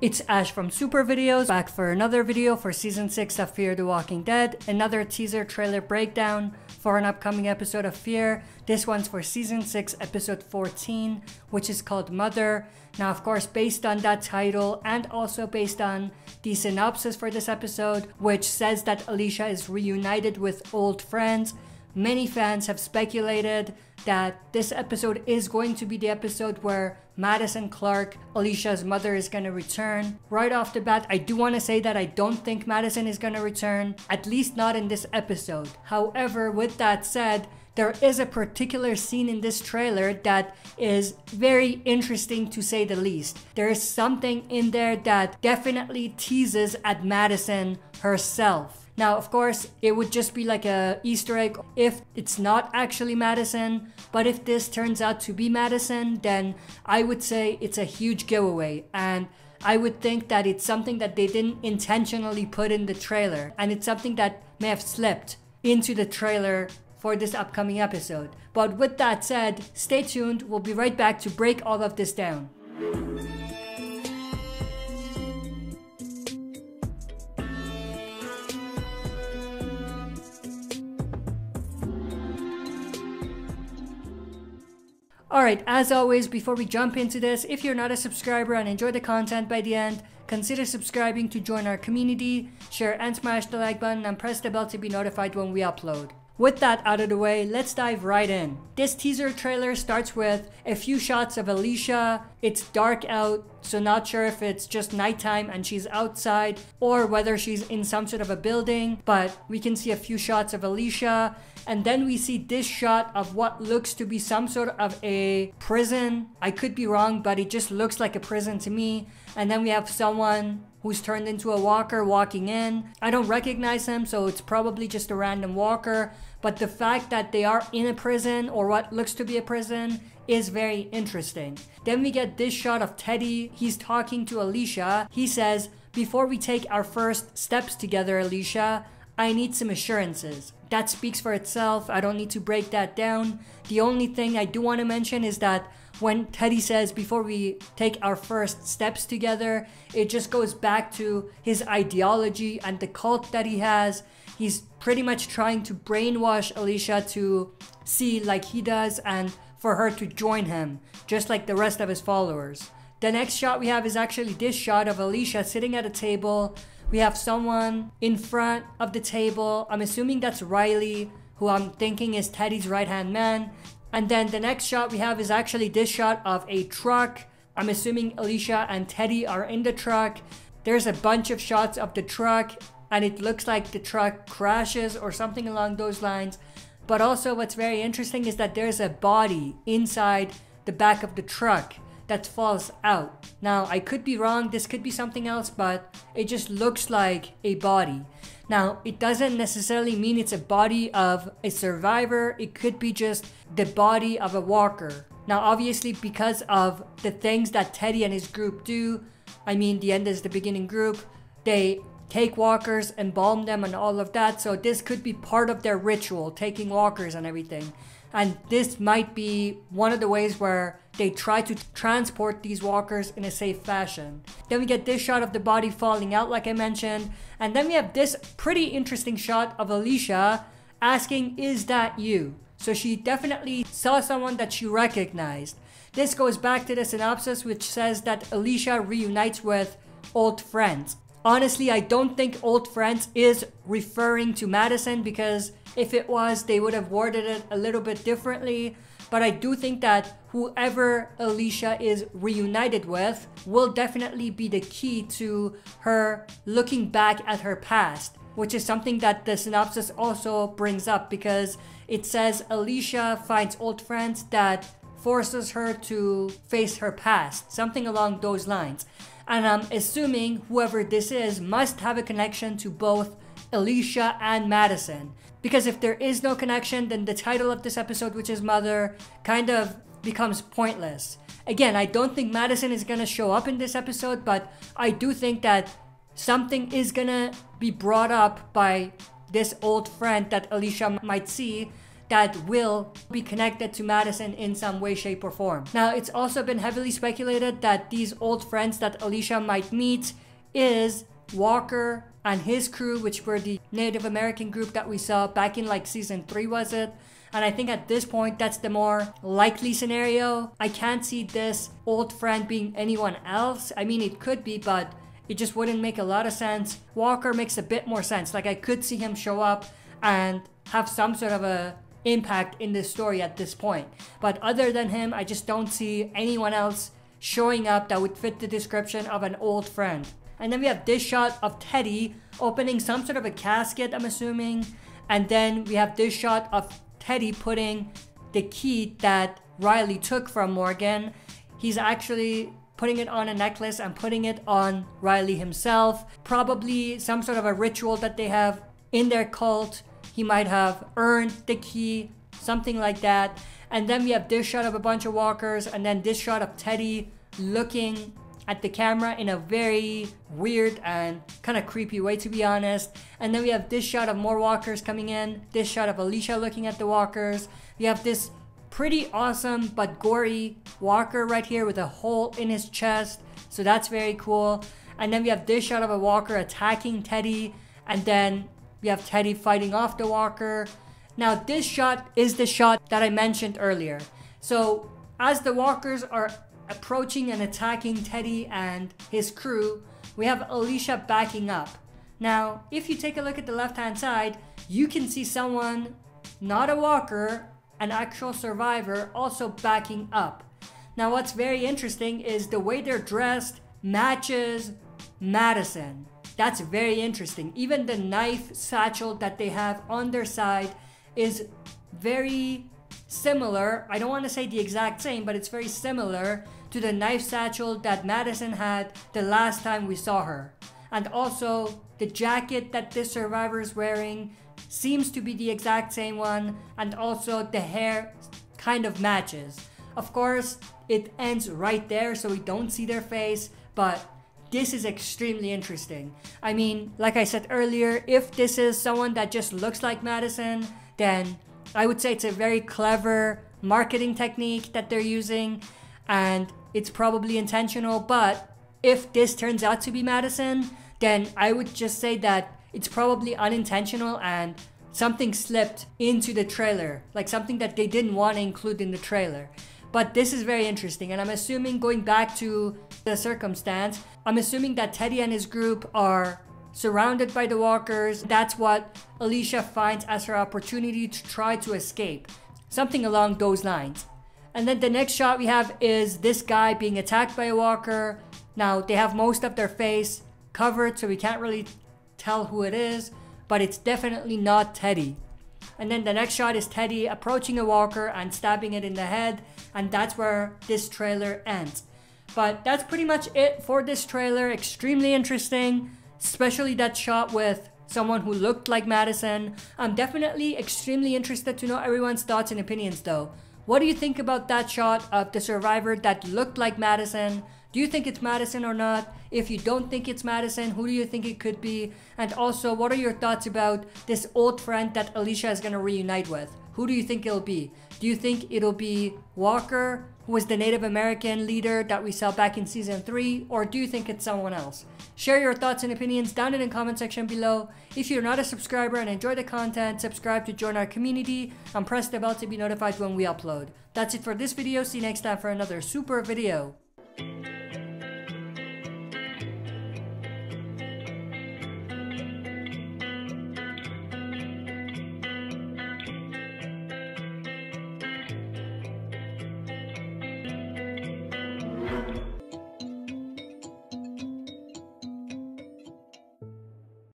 It's Ash from Super Videos, back for another video for Season 6 of Fear the Walking Dead, another teaser trailer breakdown for an upcoming episode of Fear. This one's for Season 6, Episode 14, which is called Mother. Now, of course, based on that title and also based on the synopsis for this episode, which says that Alicia is reunited with old friends, many fans have speculated that this episode is going to be the episode where Madison Clark, Alicia's mother, is going to return. Right off the bat, I do want to say that I don't think Madison is going to return, at least not in this episode. However, with that said, there is a particular scene in this trailer that is very interesting to say the least. There is something in there that definitely teases at Madison herself. Now, of course, it would just be like a Easter egg if it's not actually Madison, but if this turns out to be Madison, then I would say it's a huge giveaway, and I would think that it's something that they didn't intentionally put in the trailer, and it's something that may have slipped into the trailer for this upcoming episode. But with that said, stay tuned, we'll be right back to break all of this down. Alright, as always, before we jump into this, if you're not a subscriber and enjoy the content by the end, consider subscribing to join our community, share and smash the like button, and press the bell to be notified when we upload. With that out of the way, let's dive right in. This teaser trailer starts with a few shots of Alicia. It's dark out, so not sure if it's just nighttime and she's outside or whether she's in some sort of a building, but we can see a few shots of Alicia. And then we see this shot of what looks to be some sort of a prison. I could be wrong, but it just looks like a prison to me. And then we have someone who's turned into a walker walking in. I don't recognize him, so it's probably just a random walker. But the fact that they are in a prison, or what looks to be a prison, is very interesting. Then we get this shot of Teddy. He's talking to Alicia. He says, "Before we take our first steps together, Alicia, I need some assurances." That speaks for itself. I don't need to break that down. The only thing I do want to mention is that when Teddy says before we take our first steps together, it just goes back to his ideology and the cult that he has. He's pretty much trying to brainwash Alicia to see like he does and for her to join him, just like the rest of his followers. The next shot we have is actually this shot of Alicia sitting at a table. We have someone in front of the table. I'm assuming that's Riley, who I'm thinking is Teddy's right-hand man. And then the next shot we have is actually this shot of a truck. I'm assuming Alicia and Teddy are in the truck. There's a bunch of shots of the truck, and it looks like the truck crashes or something along those lines. But also what's very interesting is that there's a body inside the back of the truck that falls out. Now, I could be wrong, this could be something else, but it just looks like a body. Now, it doesn't necessarily mean it's a body of a survivor. It could be just the body of a walker. Now, obviously, because of the things that Teddy and his group do, I mean, the end is the beginning group, they take walkers, embalm them and all of that. So this could be part of their ritual, taking walkers and everything. And this might be one of the ways where they try to transport these walkers in a safe fashion. Then we get this shot of the body falling out like I mentioned. And then we have this pretty interesting shot of Alicia asking, "Is that you?" So she definitely saw someone that she recognized. This goes back to the synopsis, which says that Alicia reunites with old friends. Honestly, I don't think old friends is referring to Madison, because if it was, they would have worded it a little bit differently. But I do think that whoever Alicia is reunited with will definitely be the key to her looking back at her past, which is something that the synopsis also brings up, because it says Alicia finds old friends that forces her to face her past, something along those lines. And I'm assuming whoever this is must have a connection to both Alicia and Madison. Because if there is no connection, then the title of this episode, which is Mother, kind of becomes pointless. Again, I don't think Madison is gonna show up in this episode, but I do think that something is gonna be brought up by this old friend that Alicia might see that will be connected to Madison in some way, shape, or form. Now, it's also been heavily speculated that these old friends that Alicia might meet is Walker and his crew, which were the Native American group that we saw back in like season 3, was it? And I think at this point, that's the more likely scenario. I can't see this old friend being anyone else. I mean, it could be, but it just wouldn't make a lot of sense. Walker makes a bit more sense. Like, I could see him show up and have some sort of a impact in this story at this point. But other than him, I just don't see anyone else showing up that would fit the description of an old friend. And then we have this shot of Teddy opening some sort of a casket, I'm assuming. And then we have this shot of Teddy putting the key that Riley took from Morgan. He's actually putting it on a necklace and putting it on Riley himself. Probably some sort of a ritual that they have in their cult. He might have earned the key, something like that. And then we have this shot of a bunch of walkers, and then this shot of Teddy looking at the camera in a very weird and kind of creepy way, to be honest. And then we have this shot of more walkers coming in, this shot of Alicia looking at the walkers. We have this pretty awesome but gory walker right here with a hole in his chest, so that's very cool. And then we have this shot of a walker attacking Teddy, and then we have Teddy fighting off the walker. Now, this shot is the shot that I mentioned earlier. So as the walkers are approaching and attacking Teddy and his crew, we have Alicia backing up. Now, if you take a look at the left-hand side, you can see someone, not a walker, an actual survivor, also backing up. Now, what's very interesting is the way they're dressed matches Madison. That's very interesting. Even the knife satchel that they have on their side is very similar. I don't want to say the exact same, but it's very similar to the knife satchel that Madison had the last time we saw her. And also, the jacket that this survivor is wearing seems to be the exact same one, and also the hair kind of matches. Of course, it ends right there, so we don't see their face, but this is extremely interesting. I mean, like I said earlier, if this is someone that just looks like Madison, then I would say it's a very clever marketing technique that they're using, and it's probably intentional. But if this turns out to be Madison, then I would just say that it's probably unintentional and something slipped into the trailer, like something that they didn't want to include in the trailer. But this is very interesting, and I'm assuming, going back to the circumstance, I'm assuming that Teddy and his group are surrounded by the walkers. That's what Alicia finds as her opportunity to try to escape. Something along those lines. And then the next shot we have is this guy being attacked by a walker. Now, they have most of their face covered, so we can't really tell who it is, but it's definitely not Teddy. And then the next shot is Teddy approaching a walker and stabbing it in the head, and that's where this trailer ends. But that's pretty much it for this trailer. Extremely interesting, especially that shot with someone who looked like Madison. I'm definitely extremely interested to know everyone's thoughts and opinions though. What do you think about that shot of the survivor that looked like Madison? Do you think it's Madison or not? If you don't think it's Madison, who do you think it could be? And also, what are your thoughts about this old friend that Alicia is going to reunite with? Who do you think it'll be? Do you think it'll be Walker, who was the Native American leader that we saw back in season 3? Or do you think it's someone else? Share your thoughts and opinions down in the comment section below. If you're not a subscriber and enjoy the content, subscribe to join our community and press the bell to be notified when we upload. That's it for this video. See you next time for another super video.